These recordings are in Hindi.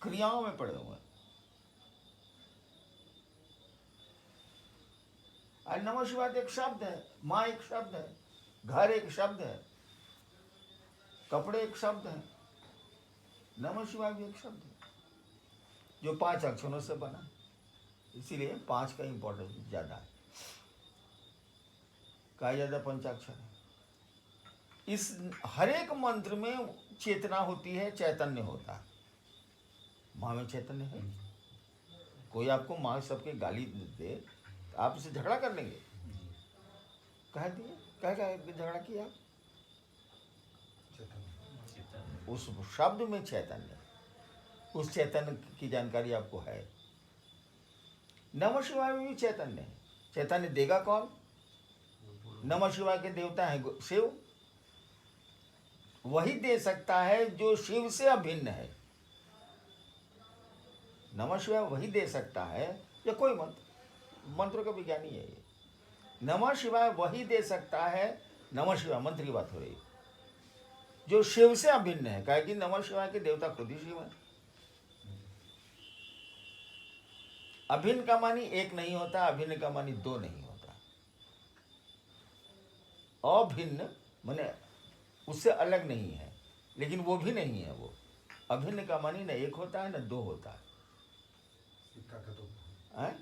क्रियाओं में पड़े हुए हैं। और नमः शिवाय एक शब्द है, माँ एक शब्द है, घर एक शब्द है, कपड़े एक शब्द है, नमः शिवाय भी एक शब्द है जो 5 अक्षरों से बना है। इसीलिए 5 का इंपॉर्टेंस ज्यादा है। कहा ज्यादा पंचाक्षर है। इस हर एक मंत्र में चेतना होती है, चैतन्य होता है। माँ में चैतन्य है। कोई आपको माँ सबके गाली दे तो आप उसे झगड़ा कर लेंगे? कह दिए, कह झगड़ा किया? उस शब्द में चैतन्य, उस चैतन्य की जानकारी आपको है। नमः शिवाय में भी चैतन्य है। चैतन्य देगा कौन? नमः शिवाय के देवता है शिव। वही दे सकता है जो शिव से अभिन्न है। नमः शिवाय वही दे सकता है, या कोई मंत्रों का विज्ञानी है ये। नमः शिवाय वही दे सकता है, नमः शिवाय मंत्र की बात हो रही, जो शिव से अभिन्न है। कहे कि नमः शिवाय के देवता खुद ही शिव है। अभिन्न का मानी एक नहीं होता, अभिन्न का मानी 2 नहीं होता। अभिन्न माने उससे अलग नहीं है, लेकिन वो भी नहीं है। वो अभिन्न का मानी न एक होता है न 2 होता है।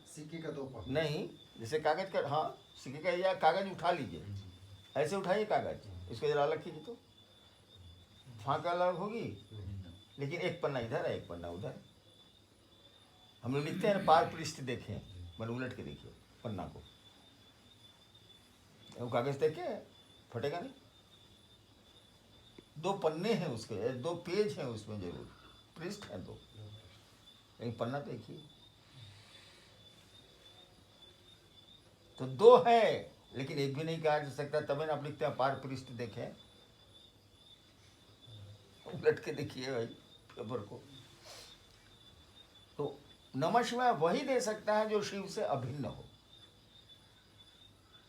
सिक्के का 2 पक्ष नहीं, जैसे कागज का, हाँ सिक्के का, या कागज उठा लीजिए, ऐसे उठाइए कागज, इसको जरा अलग कीजिए तो फाँका अलग होगी, लेकिन एक पन्ना इधर है, एक पन्ना उधर। हम लोग लिखते हैं पार पृष्ठ देखें, मैंने उलट के देखिए पन्ना को, वो कागज देखे फटेगा नहीं। 2 पन्ने हैं उसके, 2 पेज हैं उसमें, जरूर पृष्ठ है 2, लेकिन पन्ना तो एक ही। तो 2 है, लेकिन एक भी नहीं कहा जा सकता। तभी ना आप लिखते हैं पार पृष्ठ देखें, उलट के देखिए भाई पेपर को। तो नमः शिवाय वही दे सकता है जो शिव से अभिन्न हो,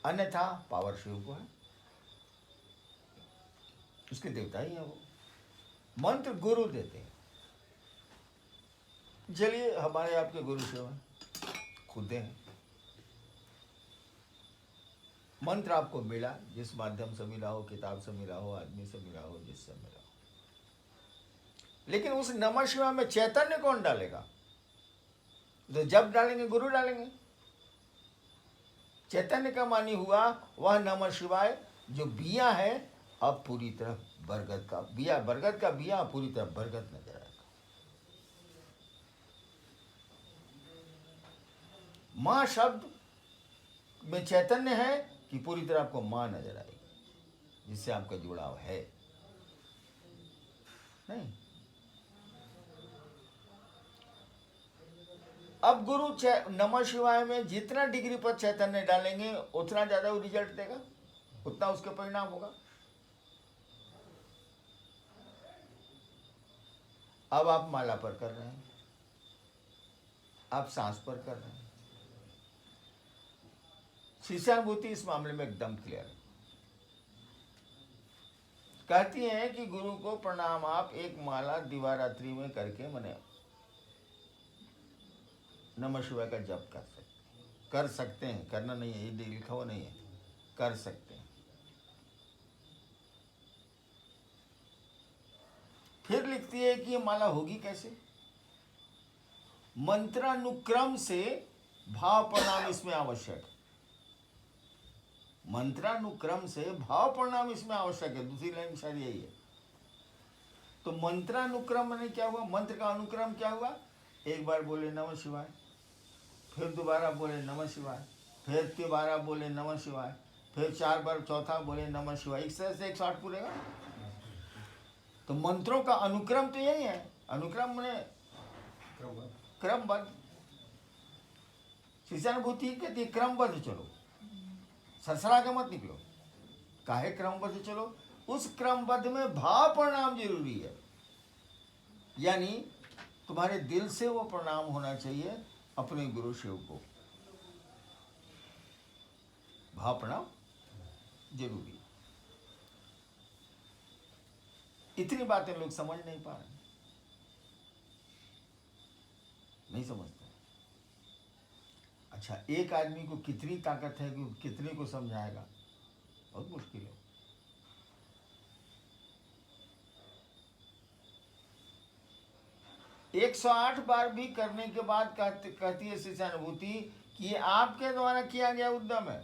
अन्यथा पावर शिव को है, उसके देवता ही है वो। मंत्र गुरु देते हैं। चलिए हमारे आपके गुरु शिव हैं, खुद हैं। मंत्र आपको मिला, जिस माध्यम से मिला हो, किताब से मिला हो, आदमी से मिला हो, जिससे मिला हो, लेकिन उस नमः शिवाय में चैतन्य कौन डालेगा? तो जब डालेंगे गुरु डालेंगे। चैतन्य का मानी हुआ वह नमः शिवाय जो बिया है, अब पूरी तरह बरगद का बिया, बरगद का बिया पूरी तरह बरगद नजर आएगा। मां शब्द में चैतन्य है कि पूरी तरह आपको मां नजर आएगी, जिससे आपका जुड़ाव है नहीं। अब गुरु नमः शिवाय में जितना डिग्री पर चैतन्य डालेंगे उतना ज्यादा वो रिजल्ट देगा, उतना उसके परिणाम होगा। अब आप माला पर कर रहे हैं, आप सांस पर कर रहे हैं। शिष्यानुभूति इस मामले में एकदम क्लियर है। कहती हैं कि गुरु को प्रणाम आप एक माला दिवारात्रि में करके मने नमः शिवाय का जप कर सकते हैं, करना नहीं है, ये लिखा हुआ नहीं है, कर सकते हैं। फिर लिखती है कि ये माला होगी कैसे? मंत्रानुक्रम से भाव प्रणाम इसमें आवश्यक है। मंत्रानुक्रम से भाव प्रणाम इसमें आवश्यक है। दूसरी लाइन शायद यही है। तो मंत्रानुक्रम मैंने क्या हुआ? मंत्र का अनुक्रम क्या हुआ? एक बार बोले नमः शिवाय, फिर दोबारा बोले नमः शिवाय, फिर दोबारा बोले नमः शिवाय, फिर 4 बार चौथा बोले नमः शिवाय। इस तरह से 108 पूरेगा। तो मंत्रों का अनुक्रम तो यही है। अनुक्रम मैंने क्रमबद्ध। शिष्यानुभूति कहती है क्रमबद्ध चलो, सरसरा के मत निकलो। काहे क्रमबद्ध चलो? उस क्रमबद्ध में भाव प्रणाम जरूरी है, यानी तुम्हारे दिल से वो प्रणाम होना चाहिए अपने गुरु शिव को। भाव प्रणाम जरूरी है। इतनी बातें लोग समझ नहीं पा रहे। नहीं समझते। अच्छा, एक आदमी को कितनी ताकत है कि कितने को समझाएगा, बहुत मुश्किल है। एक 108 बार भी करने के बाद कहती है शिष्यानुभूति कि ये आपके द्वारा किया गया उद्यम है,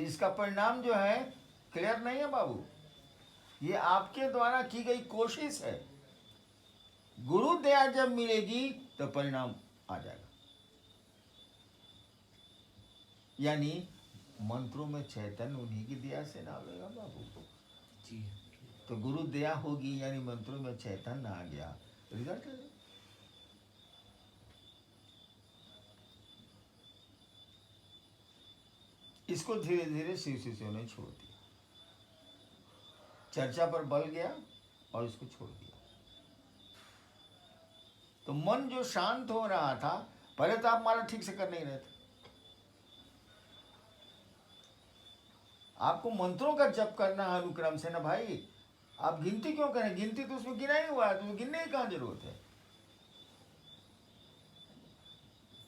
इसका परिणाम जो है क्लियर नहीं है बाबू, ये आपके द्वारा की गई कोशिश है। गुरु दया जब मिलेगी तो परिणाम आ जाएगा। यानी मंत्रों में चैतन्य उन्हीं की दया से ना आवेगा बाबू जी। तो गुरु दया होगी, यानी मंत्रों में चैतन्य आ गया, रिजल्ट है। इसको धीरे धीरे शिव शिष्यों ने छोड़ दिया, चर्चा पर बल गया और इसको छोड़ दिया। तो मन जो शांत हो रहा था, पहले तो आप माला ठीक से कर नहीं रहे थे, आपको मंत्रों का जप करना है अनुक्रम से ना भाई। आप गिनती क्यों करें, गिनती तो उसमें गिना ही हुआ है, तो गिनने की कहाँ जरूरत है।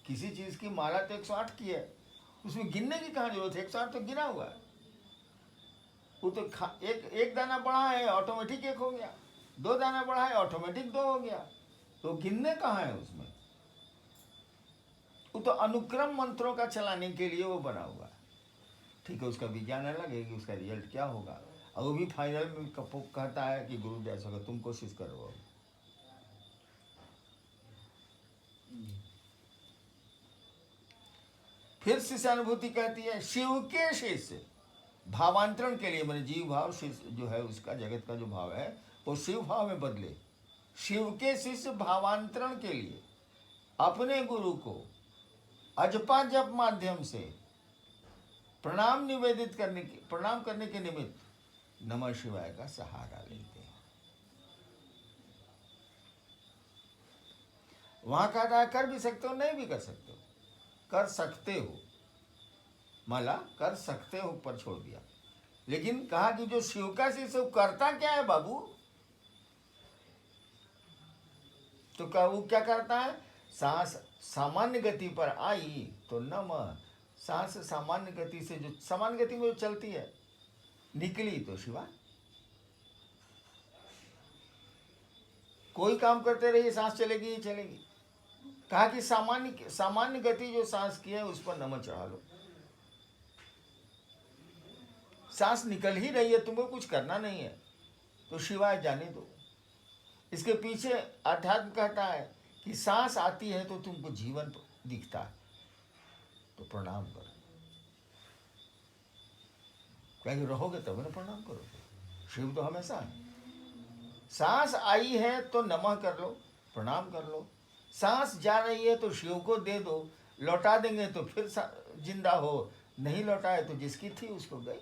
किसी चीज की माला तो 108 की है, उसमें गिनने की कहाँ जरूरत है, 108 तो गिना हुआ है। वो तो एक दाना बढ़ा है ऑटोमेटिक 1 हो गया, 2 दाना बढ़ा है ऑटोमेटिक 2 हो गया, तो गिनने कहाँ है उसमें। वो तो अनुक्रम मंत्रों का चलाने के लिए वो बना हुआ है। ठीक है, उसका विज्ञान अलग है कि उसका रिजल्ट क्या होगा, और वो भी फाइनल में कहता है कि गुरु दया से तुम कोशिश करो। फिर शिष्यानुभूति कहती है शिव के शिष्य भावांतरण के लिए, मैंने जीव भाव शिष्य जो है उसका, जगत का जो भाव है वो शिव भाव में बदले। शिव के शिष्य भावांतरण के लिए अपने गुरु को अजपा जप माध्यम से प्रणाम करने के निमित्त नमः शिवाय का सहारा लेते हैं। वहां कहता है कर भी सकते हो, नहीं भी कर सकते हो, कर सकते हो, माला कर सकते हो पर छोड़ दिया। लेकिन कहा कि जो शिव का शिष्य वो करता क्या है बाबू, तो क्या वो क्या करता है, सांस सामान्य गति पर आई तो नमः, सांस सामान्य गति से जो सामान्य गति में जो चलती है निकली तो शिवा। कोई काम करते रहिए, सांस चलेगी ही चलेगी। कहा कि सामान्य गति जो सांस की है उस पर नमः चढ़ा लो। सांस निकल ही रही है, तुमको कुछ करना नहीं है तो शिवाय जाने दो। इसके पीछे अध्यात्म कहता है कि सांस आती है तो तुमको जीवन दिखता है तो प्रणाम करो, क्योंकि रहोगे तब ना प्रणाम करोगे। शिव तो हमेशा है। सांस आई है तो नमः कर लो, प्रणाम कर लो। सांस जा रही है तो शिव को दे दो, लौटा देंगे तो फिर जिंदा हो, नहीं लौटाए तो जिसकी थी उसको गई।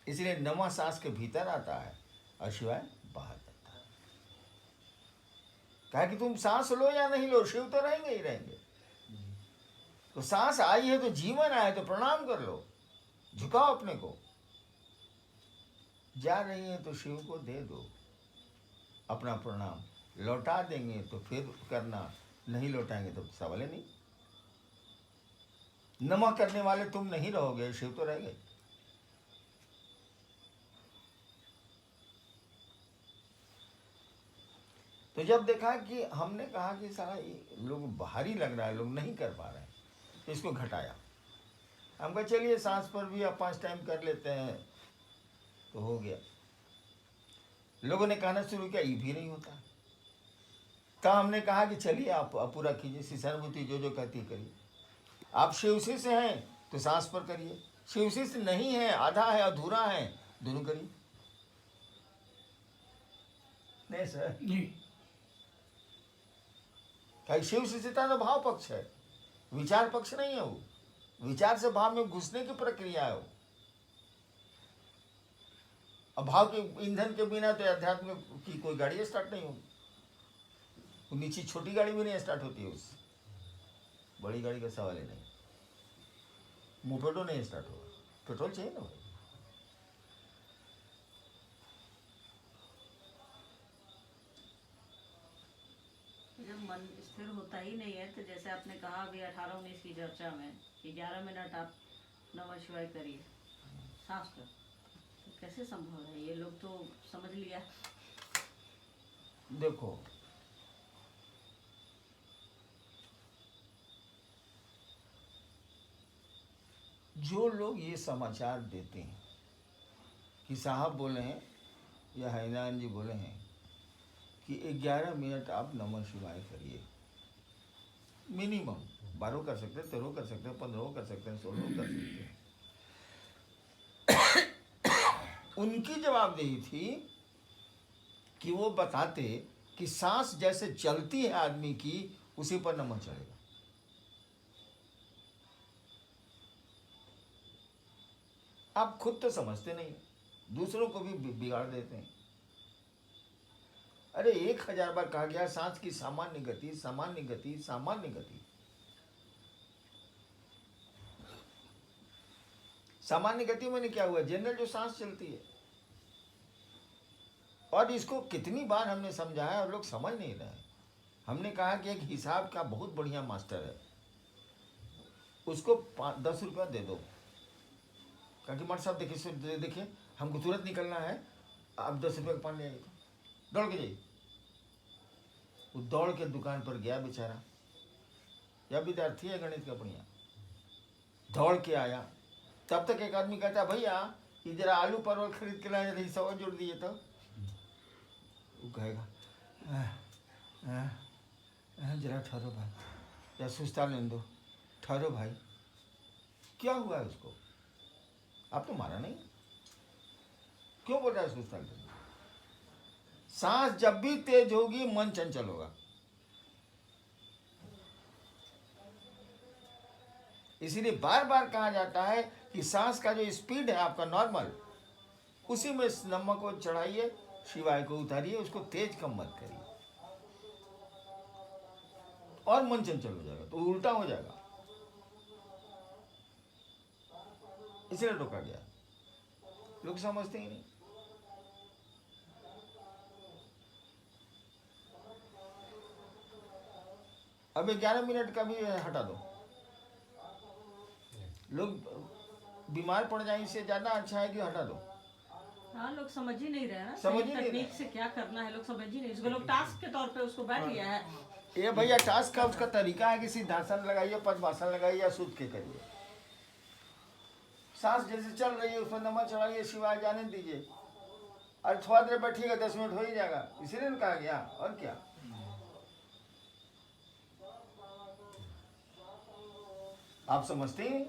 इसलिए नमः सांस के भीतर आता है और शिवाय बाहर जाता है। कहा कि तुम सांस लो या नहीं लो, शिव तो रहेंगे ही रहेंगे। तो सांस आई है तो जीवन आए तो प्रणाम कर लो, झुकाओ अपने को। जा रही है तो शिव को दे दो अपना प्रणाम, लौटा देंगे तो फिर करना, नहीं लौटाएंगे तो सवाल ही नहीं। नमः करने वाले तुम नहीं रहोगे, शिव तो रहेंगे। तो जब देखा कि हमने कहा कि सारा लोग भारी लग रहा है, लोग नहीं कर पा रहे हैं, तो इसको घटाया। हम कहा चलिए सांस पर भी आप 5 टाइम कर लेते हैं तो हो गया। लोगों ने कहना शुरू किया ये भी नहीं होता। तब हमने कहा कि चलिए आप पूरा कीजिए, शिष्यानुभूति जो जो कहती करिए। आप शिव शिष्य हैं तो सांस पर करिए, शिव शिष्य नहीं है, आधा है, अधूरा है, दोनों करिए। नहीं सर जी। शिव शिष्यता तो भाव पक्ष है, विचार पक्ष नहीं है। वो विचार से भाव में घुसने की प्रक्रिया है। वो अब भाव के ईंधन के बिना तो अध्यात्म की कोई गाड़ी स्टार्ट नहीं होगी। वो नीचे छोटी गाड़ी भी नहीं स्टार्ट होती है, उससे बड़ी गाड़ी का सवाल ही नहीं। मोपेडो नहीं स्टार्ट होगा, पेट्रोल चाहिए ना भाई। मन स्थिर होता ही नहीं है। तो जैसे आपने कहा अभी 18-19 की चर्चा में कि 11 मिनट आप नमः शिवाय करिए सांस पर, तो कैसे संभव है? ये लोग तो समझ लिया। देखो, जो लोग ये समाचार देते हैं कि साहब बोले हैं या हैनान जी बोले हैं कि 11 मिनट आप नमः शिवाय करिए, मिनिमम 12 कर सकते हैं, 13 कर सकते हैं, 15 कर सकते हैं, 16 कर सकते हैं। उनकी जवाबदेही थी कि वो बताते कि सांस जैसे चलती है आदमी की, उसी पर नमः चढ़ेगा। आप खुद तो समझते नहीं, दूसरों को भी बिगाड़ देते हैं। अरे 1000 बार कहा गया सांस की सामान्य गति, सामान्य गति, सामान्य गति। सामान्य गति में क्या हुआ? जनरल जो सांस चलती है। और इसको कितनी बार हमने समझाया और लोग समझ नहीं रहे। हमने कहा कि एक हिसाब का बहुत बढ़िया मास्टर है, उसको 10 रुपया दे दो। कहा कि मट साहब देखिए हमको तुरंत निकलना है, आप 10 रुपये का पान ले आइए, दौड़ के जाइए। वो दौड़ के दुकान पर गया बेचारा, या विद्यार्थी है गणित का बढ़िया, दौड़ के आया। तब तक एक आदमी कहता, भैया ये जरा आलू परवल खरीद के लाए, जरा सवा जोड़ दिए। तो वो कहेगा जरा ठहरो भाई, या सुस्ता लेने दो, ठहरो भाई। क्या हुआ है उसको? आप तो मारा नहीं, क्यों बोल रहा है सुस्ता लेने? सांस जब भी तेज होगी मन चंचल होगा। इसीलिए बार बार कहा जाता है कि सांस का जो स्पीड है आपका नॉर्मल, उसी में नमक को चढ़ाइए, शिवाय को उतारिए, उसको तेज कम मत करिए, और मन चंचल हो जाएगा, तो उल्टा हो जाएगा। इसलिए रोका गया, लोग समझते ही नहीं। अब 11 मिनट का भी हटा दो, लोग बीमार पड़ जाए, इससे ज्यादा अच्छा है कि हटा दो। हाँ, लोग समझ ही नहीं रहे ना, समझ ही नहीं तकनीक रहे। से क्या करना है लोग समझ ही नहीं। इसको लोग टास्क के तौर पे उसको बैठ लिया है। ये भैया टास्क का उसका तरीका है कि सिद्धासन लगाइए, पद्मासन लगाइए, या सूत के करिए। सांस जैसे चल रही है उस पर नमक चढ़ाइए, शिवाय जाने दीजिए, और थोड़ा देर बैठिएगा, 10 मिनट हो ही जाएगा। इसीलिए न कहा गया, और क्या। आप समझते हैं?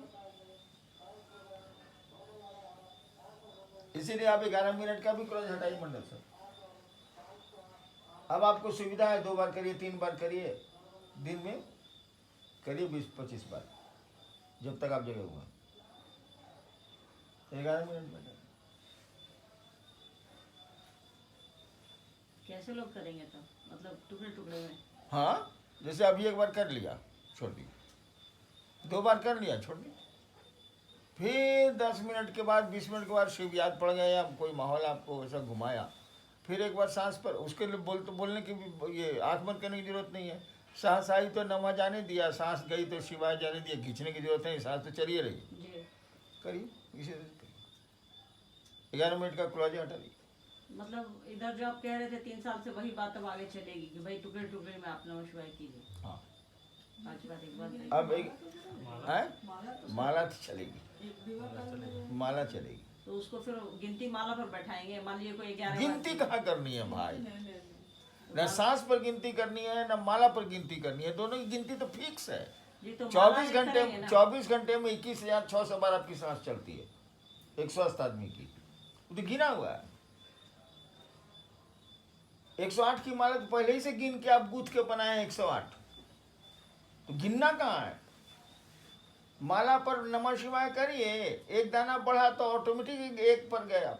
इसीलिए आप 11 मिनट का भी क्रोध हटाइए मंडल से। अब आपको सुविधा है, 2 बार करिए, 3 बार करिए, दिन में करिए 20-25 बार, जब तक आप जगह हुआ। 11 मिनट में कैसे लोग करेंगे तो? मतलब टुकड़े टुकड़े में? हाँ, जैसे अभी एक बार कर लिया, छोड़ दिया, 2 बार कर लिया, छोड़ दिया, फिर 10 मिनट के बाद, 20 मिनट के बाद शिव याद पड़ गया, या कोई माहौल आपको ऐसा घुमाया, फिर एक बार सांस पर। उसके लिए बोलने की भी ये आँख बंद करने की जरूरत नहीं है। सांस आई तो नमः जाने दिया, सांस गई तो शिवाय जाने दिया, खींचने की जरूरत नहीं, सांस तो चलिए रही। करिए, इसे 11 मिनट का क्लॉज हटा दी। मतलब इधर जो आप कह रहे थे 3 साल से, वही बात अब आगे चलेगी कि भाई टुकड़े टुकड़े में आप नमः शिवाय कीजिए। हाँ, बाकी बात एक बात अब एक माला तो चलेगी, माला चलेगी। तो उसको फिर गिनती माला पर बैठाएंगे। मान लीजिए कोई 11 गिनती कहाँ करनी है भाई? न सांस पर गिनती करनी है, न माला पर गिनती करनी है, दोनों की गिनती तो फिक्स है। जी, तो 24 घंटे में 21,600 बार आपकी सांस चलती है, एक स्वस्थ आदमी की। वो तो गिना हुआ है। 108 की माला तो पहले ही से गिन के आप गूंथ के बनाए 108, तो गिनना कहाँ है? माला पर नमः शिवाय करिए, एक दाना बढ़ा तो ऑटोमेटिक 1 पर गया।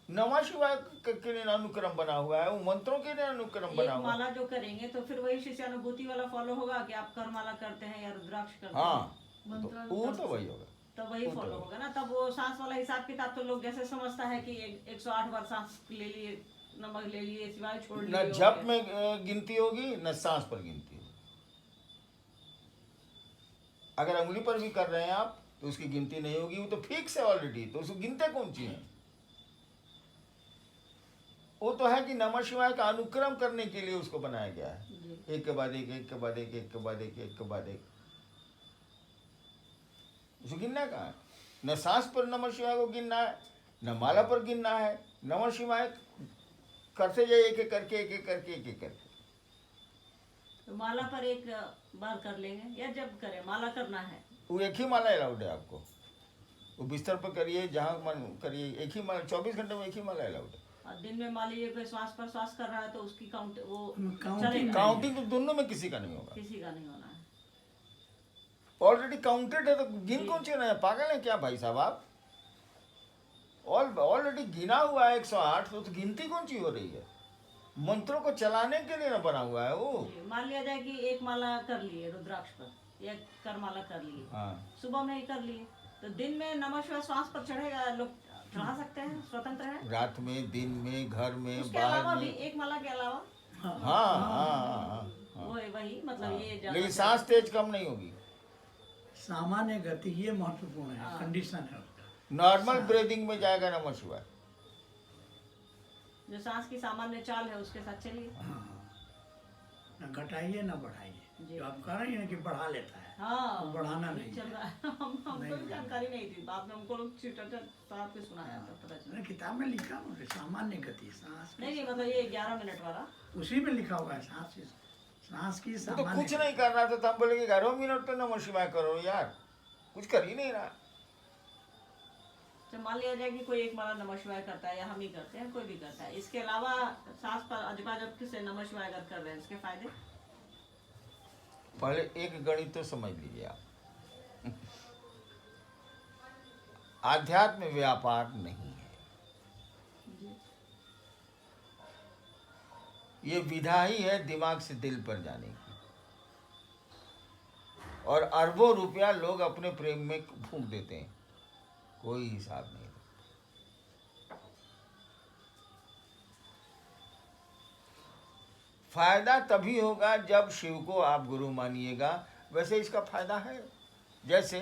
नमः शिवाय के लिए अनुक्रम बना हुआ है, वो मंत्रों के लिए अनुक्रम बना हुआ है। माला जो करेंगे तो फिर वही शिष्यानुभूति वाला फॉलो होगा कि आप कर माला करते हैं या रुद्राक्ष करते हाँ, हैं, वो तो वही होगा, तो वही फॉलो होगा ना। तब वो सांस वाला हिसाब किताब तो लोग जैसे समझता है कि 108 बार सांस ले लिए नमक ले लिए, शिवाय छोड़ लिए, न हो जप गया। में गिनती होगी न सांस पर गिनती होगी। अगर उंगली पर भी कर रहे हैं आप तो उसकी गिनती नहीं होगी, वो तो फिक्स है ऑलरेडी, तो उसको गिनते कौन सी है? वो तो है कि नमः शिवाय का अनुक्रम करने के लिए उसको बनाया गया है, जी। एक के बाद एक, एक के बाद एक, एक के बाद एक, एक के बाद एक। उसको गिनना कहाँ है? न सांस पर नमः शिवाय को गिनना है, न माला पर गिनना है। नमः शिवाय करते जाइए एक एक करके, एक एक करके, एक एक करके। तो माला पर एक बार कर लेंगे या जब करें, माला करना है? वो एक ही माला अलाउड है आपको, वो बिस्तर पर करिए, जहाँ मन करिए, एक ही माला, 24 घंटे में एक ही माला अलाउड है। और दिन में मान लीजिए कोई श्वास पर श्वास कर रहा है तो उसकी काउंट वो काउंटिंग चलेगा? काउंटिंग तो दोनों में किसी का नहीं होगा, किसी का नहीं होना है। ऑलरेडी काउंटेड है, तो गिन कौन सी रहे हैं? पागल है क्या भाई साहब आप? ऑलरेडी गिना हुआ है 108, तो गिनती कौन सी हो रही है? मंत्रों को चलाने के लिए ना बना हुआ है वो। जी, मान लिया जाए कि एक माला कर लिए रुद्राक्ष पर, या कर माला कर लिए, हाँ, सुबह में ही कर लिए, तो दिन में नमः शिवाय श्वास पर चढ़ेगा, लोग चढ़ा सकते हैं, स्वतंत्र है। रात में, दिन में, घर में, उसके अलावा बाहर भी में। एक माला के अलावा हाँ हाँ हाँ, हाँ। वही मतलब ये हाँ। ज्यादा लेकिन सांस तेज कम नहीं होगी। सामान्य गति ये महत्वपूर्ण है, हाँ। कंडीशन है उसका। नॉर्मल ब्रीदिंग में जाएगा नमः शिवाय। जो सांस की सामान्य चाल है उसके साथ चलिए। हाँ, न घटाइए न बढ़ाइए। जी। जो आप कह रही हैं ना कि बढ़ा लेता है, हाँ, वो बढ़ाना नहीं चल है। रहा है। हमको नहीं, भी जानकारी नहीं थी, बाद में हमको लोग चीटर साहब के सुनाया था, पता चला। मैंने किताब में लिखा हुआ है, सामान्य गति सांस की। नहीं नहीं, मतलब ये 11 मिनट वाला। उसी में लिखा हुआ है सांस की वो तो सामान्य कुछ नहीं कर रहा था, तो हम बोले कि 11 मिनट तो नमः शिवाय करो यार, कुछ कर ही नहीं रहा। तो मान लिया जाए कि कोई एक माला नमः शिवाय करता है, या हम ही करते हैं, कोई भी करता है, इसके अलावा सांस पर अजबा जब से नमः शिवाय अगर कर रहे हैं, इसके फायदे? पहले एक गणित तो समझ लीजिए आप, आध्यात्म व्यापार नहीं है, जी। ये विधा ही है दिमाग से दिल पर जाने की। और अरबों रुपया लोग अपने प्रेम में फूंक देते हैं, कोई हिसाब नहीं। फायदा तभी होगा जब शिव को आप गुरु मानिएगा। वैसे इसका फायदा है, जैसे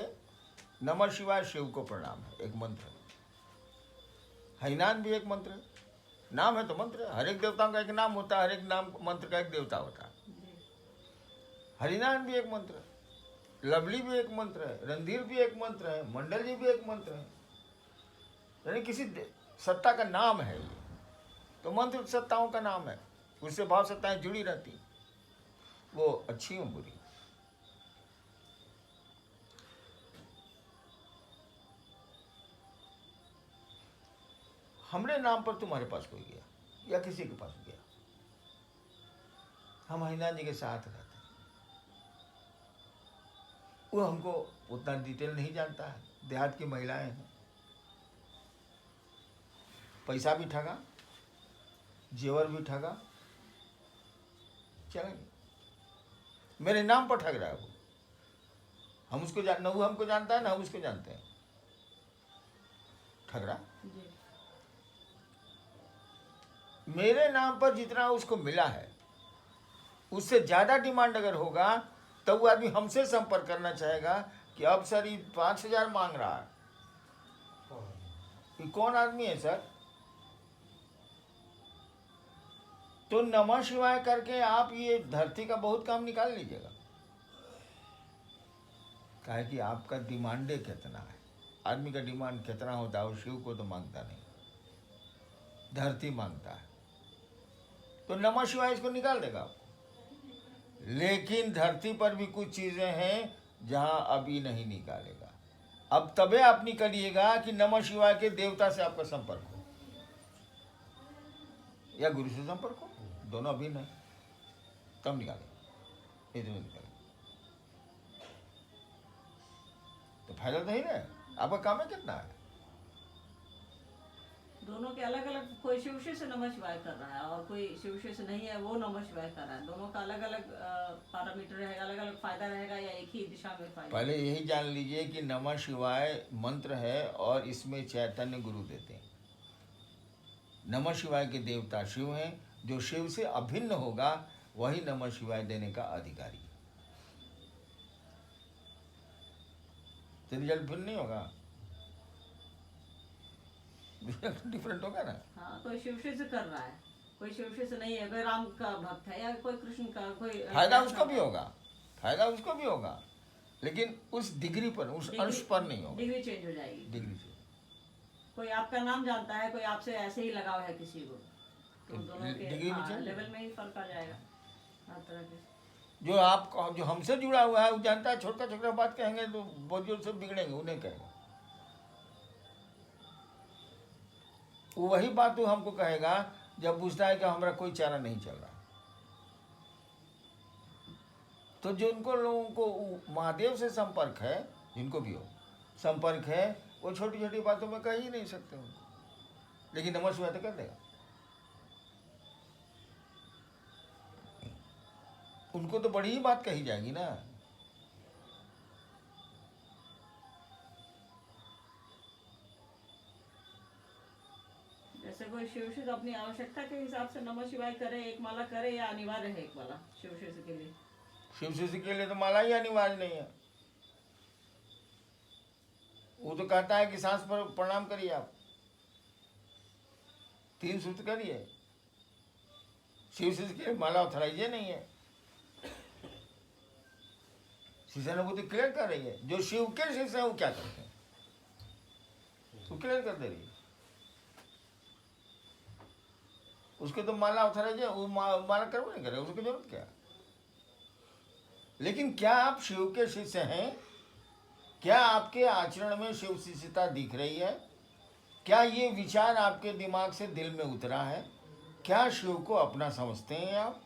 नमः शिवाय शिव को प्रणाम है, एक मंत्र है। हरिनाम भी एक मंत्र है, नाम है तो मंत्र है। हर एक देवताओं का एक नाम होता है, हर एक नाम मंत्र का एक देवता होता है। जी। हरिनाम भी एक मंत्र है, लवली भी एक मंत्र है, रणधीर भी एक मंत्र है, मंडल जी भी एक मंत्र है। यानी किसी सत्ता का नाम है ये, तो मंत्र सत्ताओं का नाम है, उससे भाव सत्ताएं जुड़ी रहती, वो अच्छी हो बुरी। हमरे नाम पर तुम्हारे पास कोई गया या किसी के पास गया, हम हरिनाथ जी के साथ रहते हैं, वो हमको उतना डिटेल नहीं जानता है। देहात की महिलाएं हैं, पैसा भी ठगा, जेवर भी ठगा, चलेंगे, मेरे नाम पर ठग रहा है वो। हम उसको न वो हमको जानता है ना हम उसको जानते हैं, ठग रहा। जी। मेरे नाम पर जितना उसको मिला है उससे ज़्यादा डिमांड अगर होगा तब वो आदमी हमसे संपर्क करना चाहेगा कि अब सर ये 5,000 मांग रहा है, ये कौन आदमी है सर? तो नमः शिवाय करके आप ये धरती का बहुत काम निकाल लीजिएगा। काहे कि आपका डिमांडे कितना है, आदमी का डिमांड कितना होता है, और शिव को तो मांगता नहीं, धरती मांगता है। तो नमः शिवाय इसको निकाल देगा आपको। लेकिन धरती पर भी कुछ चीज़ें हैं जहां अभी नहीं निकालेगा। अब तबे आप निकलिएगा कि नमः शिवाय के देवता से आपका संपर्क हो या गुरु से संपर्क हो, दोनों अभी नहीं, तब निकालेंगे, इधर निकालेंगे तो फायदा तो ही ना। आपका काम है कितना है? दोनों के अलग अलग, कोई शिव से नमः शिवाय कर रहा है और कोई शिव से नहीं है वो नमः शिवाय कर रहा है, दोनों का अलग अलग पैरामीटर रहेगा, अलग अलग फायदा रहेगा, या एक ही दिशा में फायदा? पहले यही जान लीजिए कि नमः शिवाय मंत्र है और इसमें चैतन्य गुरु देते हैं। नमः शिवाय के देवता शिव हैं। जो शिव से अभिन्न होगा वही नमः शिवाय देने का अधिकारी है। तो रिजल्ट भिन्न नहीं होगा, डिफरेंट होगा ना। हाँ, कोई शिव से कर रहा है, कोई शिव से नहीं है, कोई राम का भक्त है या कोई कृष्ण का, कोई फायदा उसको भी होगा, फायदा उसको भी होगा, लेकिन उस डिग्री पर, उस अंश पर नहीं होगा। डिग्री चेंज हो जाएगी। डिग्री से कोई आपका नाम जानता है, कोई आपसे ऐसे ही लगाव है किसी को, तो दोनों डिग्री के भी change लेवल में ही फर्क आ जाएगा हर तरह के। जो हमसे जुड़ा हुआ है वो जानता है, छोटा छोटा बात कहेंगे तो बहुत जोर से बिगड़ेंगे, उन्हें कहेगा। वो वही बात वो हमको कहेगा जब पूछता है कि हमारा कोई चारा नहीं चल रहा। तो जो उनको लोगों को महादेव से संपर्क है, जिनको भी हो संपर्क है, वो छोटी छोटी बातों में कह ही नहीं सकते उनको, लेकिन नमः शिवाय तो कर देगा। उनको तो बड़ी ही बात कही जाएगी ना। जैसे कोई शिव से अपनी आवश्यकता के हिसाब से नमः शिवाय करे, एक माला करे, या अनिवार्य है एक माला शिव से के लिए? शिव शिष्य के लिए तो माला ही अनिवार्य नहीं है। वो तो कहता है कि सांस पर प्रणाम करिए, आप 3 सूत्र करिए। शिव शिष्य के लिए माला ऑथराइज नहीं है। शिष्यानुभूति क्लियर कर रही है। जो शिव के शिष्य है वो क्या करते हैं वो क्लियर कर दे रही है। उसको तो माला ऑथराइज है, वो माला करवा नहीं करे, उसकी जरूरत क्या। लेकिन क्या आप शिव के शिष्य हैं? क्या आपके आचरण में शिव शिष्यता दिख रही है? क्या ये विचार आपके दिमाग से दिल में उतरा है? क्या शिव को अपना समझते हैं आप?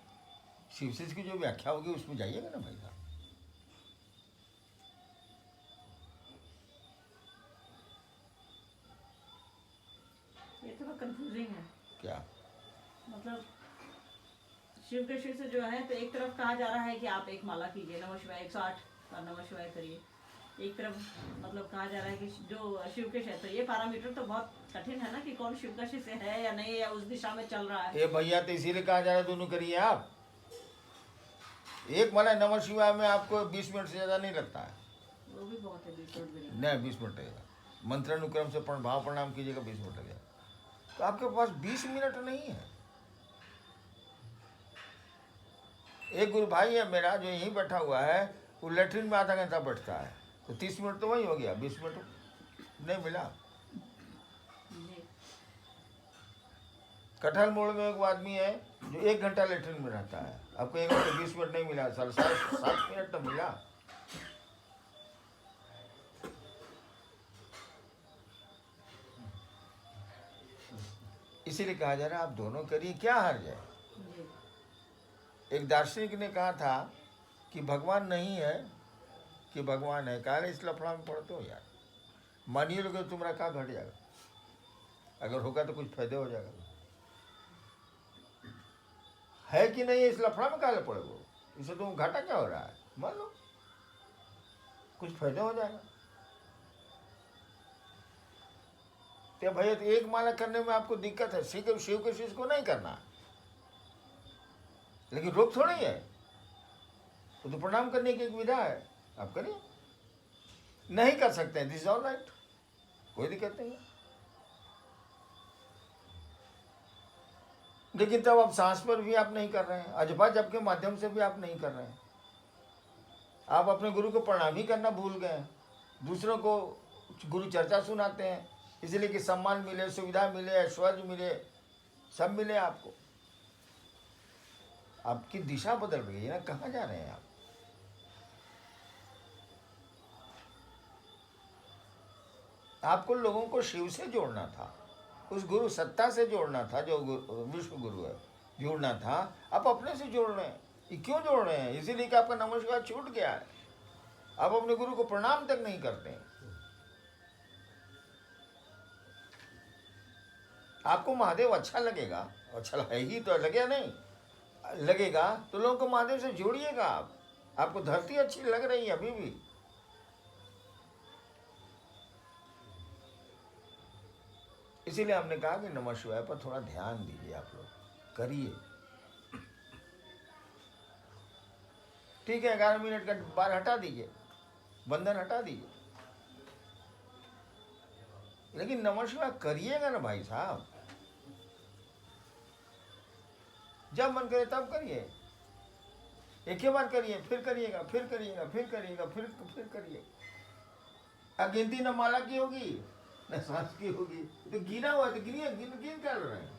शिव शिष्य की जो व्याख्या होगी उसमें जाइएगा ना भाई साहब। ये थोड़ा कंफ्यूजिंग है। क्या मतलब शिव के शिष्य जो है, तो एक तरफ कहा जा रहा है कि आप एक माला कीजिए, नमः शिवाय 108 बार नमः शिवाय करिए। एक तरफ मतलब कहा जा रहा है कि जो शिव के शिष्य, तो ये पैरामीटर तो बहुत कठिन है ना कि कौन शिव का शिष्य है या नहीं, या उस दिशा में चल रहा है। ये भैया तो इसीलिए कहा जा रहा है दोनों करिए आप। एक माला नमः शिवाय में आपको 20 मिनट से ज्यादा नहीं लगता है। वो भी बहुत है, 20 मिनट भी नहीं। नहीं, 20 मिनट लगेगा। मंत्रानुक्रम से भाव प्रणाम कीजिएगा, 20 मिनट लगेगा। तो आपके पास 20 मिनट नहीं है। एक गुरु भाई है मेरा जो यहीं बैठा हुआ है, वो लेटरिन में आधा घंटा बैठता है, तो 30 मिनट तो वही हो गया, 20 मिनट नहीं मिला। जी। कटहल मोड़ में एक आदमी है जो 1 घंटा लेटरिन में रहता है, आपको 1 घंटे 20 मिनट नहीं मिला, 7.5 मिनट तो मिला। इसीलिए कहा जा रहा है आप दोनों करिए, क्या हर्ज है। जी। एक दार्शनिक ने कहा था कि भगवान नहीं है कि भगवान है, कहा इस लफड़ा में पड़ते हो यार। मानिए लो कि तुम्हारा क्या घट जाएगा, अगर होगा तो कुछ फायदे हो जाएगा। है कि नहीं इस लफड़ा में काले पड़े हो, इससे तुम घाटा क्या हो रहा है, मान लो कुछ फायदा हो जाएगा। तो भैया तो एक माला करने में आपको दिक्कत है, शिव के शिष्य को नहीं करना, लेकिन रोक थोड़ी है, तो प्रणाम करने की एक विधा है, आप करिए। नहीं कर सकते हैं, दिस इज ऑल राइट, कोई दिक्कत नहीं है। लेकिन तब आप सांस पर भी आप नहीं कर रहे हैं, अजपा जप के माध्यम से भी आप नहीं कर रहे हैं। आप अपने गुरु को प्रणाम ही करना भूल गए हैं, दूसरों को गुरु चर्चा सुनाते हैं इसलिए कि सम्मान मिले, सुविधा मिले, ऐश्वर्य मिले, सब मिले आपको। आपकी दिशा बदल रही है ना, कहाँ जा रहे हैं आप? आपको लोगों को शिव से जोड़ना था, उस गुरु सत्ता से जोड़ना था, जो विश्व गुरु है, जोड़ना था। आप अपने से जोड़ रहे हैं। ये क्यों जोड़ रहे हैं? इसीलिए कि आपका नमस्कार छूट गया है, आप अपने गुरु को प्रणाम तक नहीं करते हैं। आपको महादेव अच्छा लगेगा, अच्छा है ही तो, लगे नहीं लगेगा तो लोगों को महादेव से जोड़िएगा। आप, आपको धरती अच्छी लग रही है अभी भी, इसीलिए हमने कहा कि नमः शिवाय पर थोड़ा ध्यान दीजिए, आप लोग करिए। ठीक है, 11 मिनट का बार हटा दीजिए, बंधन हटा दीजिए, लेकिन नमः शिवाय करिएगा ना भाई साहब। जब मन करे तब करिए, एक ही बार करिए, फिर करिएगा, फिर करिएगा, फिर करिएगा, फिर करिए। गिनती न माला की होगी न सांस की होगी, तो गिना हुआ तो गिनिए, गिन कर रहे हैं।